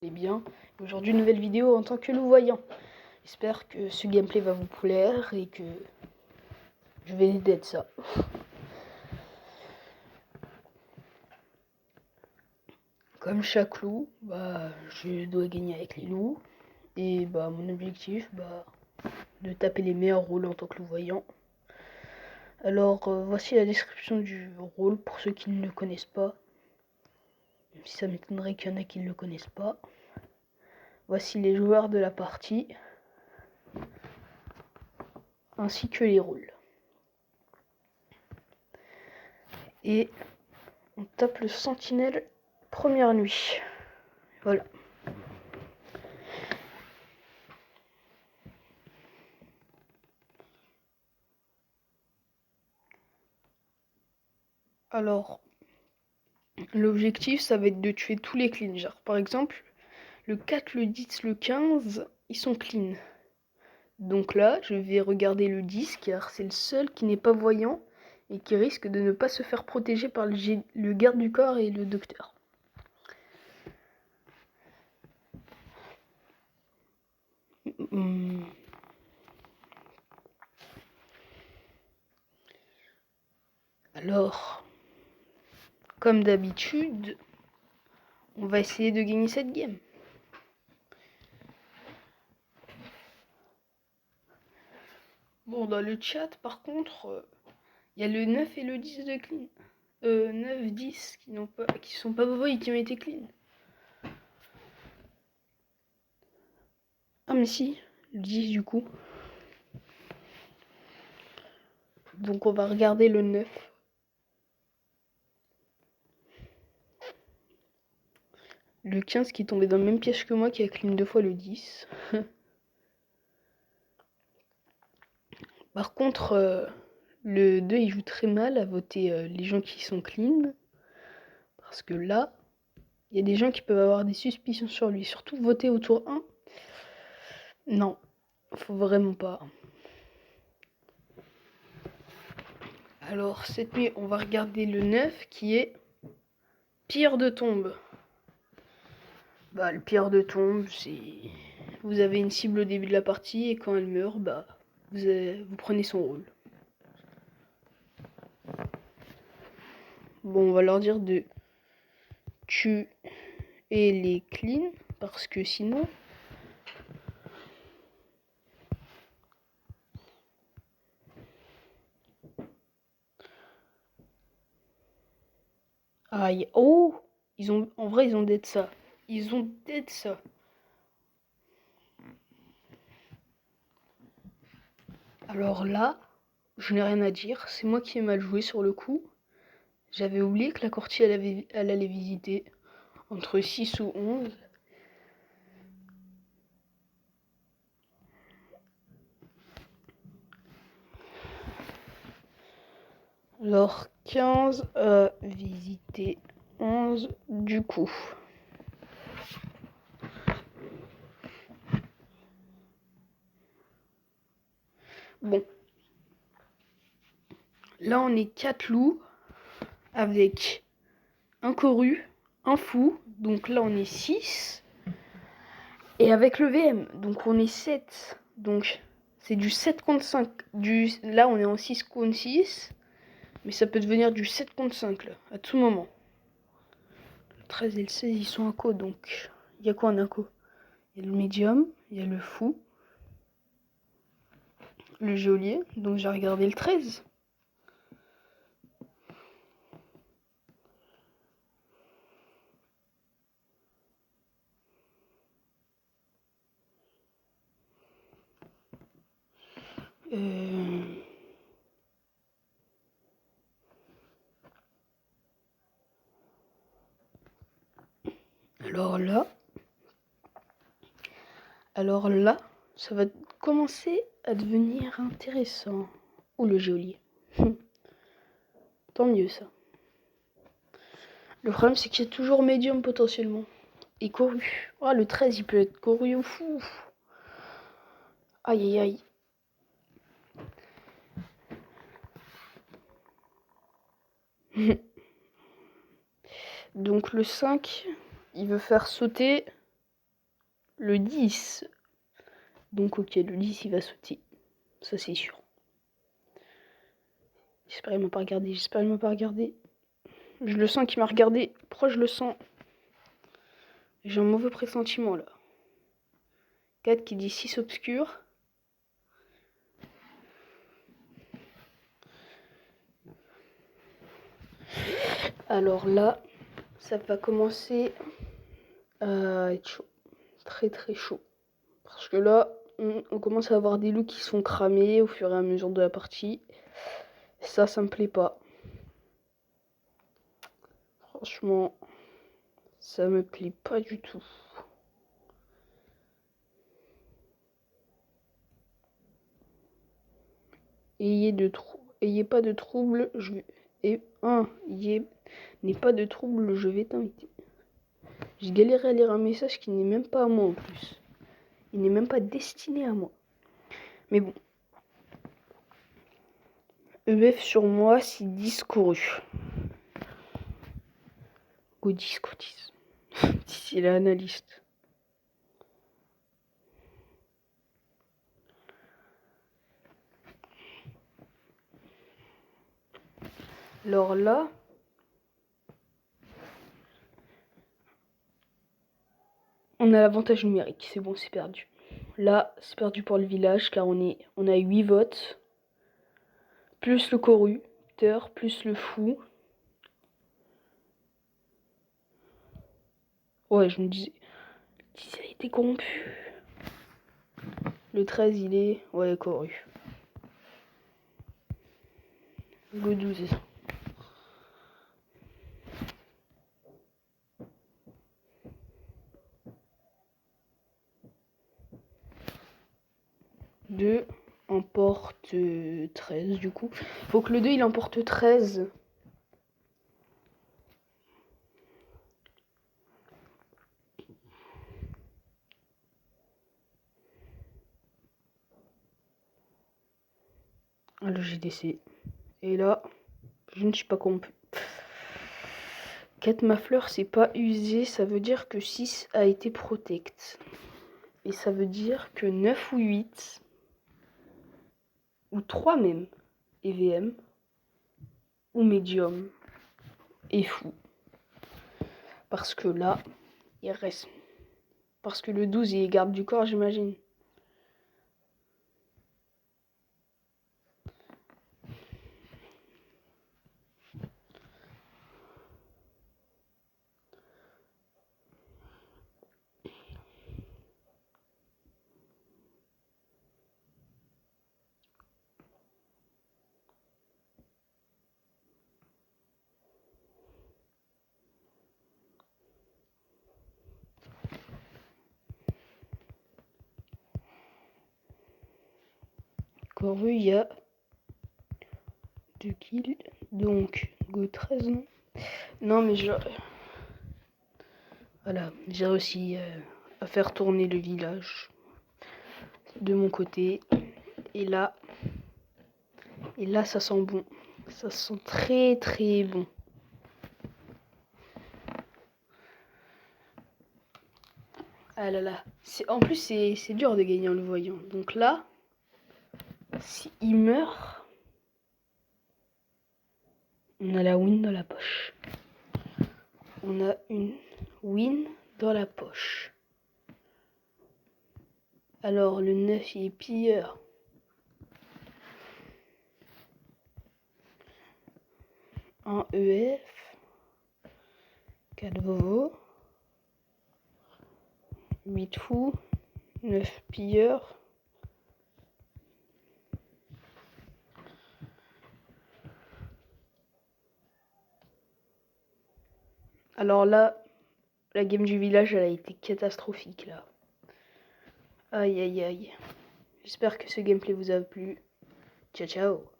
allez bien. Aujourd'hui, une nouvelle vidéo en tant que loup-voyant. J'espère que ce gameplay va vous plaire et que je vais aider d'être ça. Comme chaque loup, je dois gagner avec les loups. Et mon objectif, de taper les meilleurs rôles en tant que loup-voyant. Alors, voici la description du rôle pour ceux qui ne le connaissent pas. Même si ça m'étonnerait qu'il y en a qui ne le connaissent pas. Voici les joueurs de la partie, ainsi que les rôles. Et on tape le sentinelle première nuit. Voilà. Alors, l'objectif, ça va être de tuer tous les cleans. Genre, par exemple, le 4, le 10, le 15, ils sont clean. Donc là, je vais regarder le 10, car c'est le seul qui n'est pas voyant et qui risque de ne pas se faire protéger par le garde du corps et le docteur. Alors, comme d'habitude, on va essayer de gagner cette game. Bon, dans le chat, par contre, il y a le 9 et le 10 de clean. 9, 10 qui sont pas voyants et qui ont été clean. Ah mais si, le 10 du coup. Donc on va regarder le 9. Le 15 qui est tombé dans le même piège que moi, qui a clean 2 fois le 10. Par contre, le 2 il joue très mal à voter les gens qui sont clean. Parce que là, il y a des gens qui peuvent avoir des suspicions sur lui. Surtout voter au tour 1. Non, faut vraiment pas. Alors cette nuit, on va regarder le 9 qui est pire de tombe. Le pire de tombe, c'est... Vous avez une cible au début de la partie et quand elle meurt, vous prenez son rôle. Bon, on va leur dire de tuer les clean parce que sinon... Aïe, oh! En vrai, ils ont dead ça. Ils ont dead ça. Alors là, je n'ai rien à dire. C'est moi qui ai mal joué sur le coup. J'avais oublié que la courtier, elle allait visiter entre 6 ou 11. Alors 15 a visité 11 du coup. Bon. Là on est 4 loups avec un coru, un fou. Donc là on est 6. Et avec le VM, donc on est 7. Donc c'est du 7 contre 5. Là on est en 6 contre 6. Mais ça peut devenir du 7 contre 5 là, à tout moment. Le 13 et le 16 ils sont à co, donc il y a quoi en inco? Il y a le médium, il y a le fou, le geôlier, donc j'ai regardé le 13. Alors là, ça va commencer à devenir intéressant. Ou le geôlier. Tant mieux ça. Le problème c'est qu'il y a toujours médium potentiellement. Et coru. Oh le 13 il peut être coru ou fou. Aïe aïe aïe. Donc le 5, il veut faire sauter le 10. Donc ok, le 10 il va sauter. Ça c'est sûr. J'espère qu'il m'a pas regardé. Je le sens qu'il m'a regardé. Pourquoi je le sens? J'ai un mauvais pressentiment là. 4 qui dit 6 obscur. Alors là, ça va commencer à être chaud. Très très chaud. Parce que là, on commence à avoir des loups qui sont cramés au fur et à mesure de la partie. Ça me plaît pas. Franchement, ça me plaît pas du tout. Ayez pas de trouble, n'ayez pas de trouble, je vais t'inviter. J'ai galéré à lire un message qui n'est même pas à moi en plus. Il n'est même pas destiné à moi. Mais bon. EF sur moi, c'est 10 couru. Go 10, go 10. C'est l'analyste. Alors là, on a l'avantage numérique. C'est bon, c'est perdu. Là, c'est perdu pour le village car on a 8 votes. Plus le corrupteur, plus le fou. Ouais, je me disais. Le 10 a été corrompu. Le 13, il est. Ouais, corru. Go 12. Deux emporte 13 du coup. Faut que le 2 il emporte 13. Le GDC. Et là, je ne suis pas corrompu. 4 ma fleur c'est pas usé, ça veut dire que 6 a été protect. Et ça veut dire que 9 ou 8, ou 3 même, EVM, ou médium, et fou. Parce que là, il reste. Parce que le 12 il est garde du corps, j'imagine. Corru, il y a 2 kills. Donc, go 13. Non, mais voilà, j'ai réussi à faire tourner le village de mon côté. Et là, ça sent bon. Ça sent très très bon. Ah là là. En plus, c'est dur de gagner en le voyant. Donc là, s'il meurt, on a la win dans la poche. On a une win dans la poche. Alors, le 9, il est pilleur. Un EF. 4 Vovo. 8 fous. 9 pilleurs. Alors là, la game du village, elle a été catastrophique là. Aïe aïe aïe. J'espère que ce gameplay vous a plu. Ciao ciao.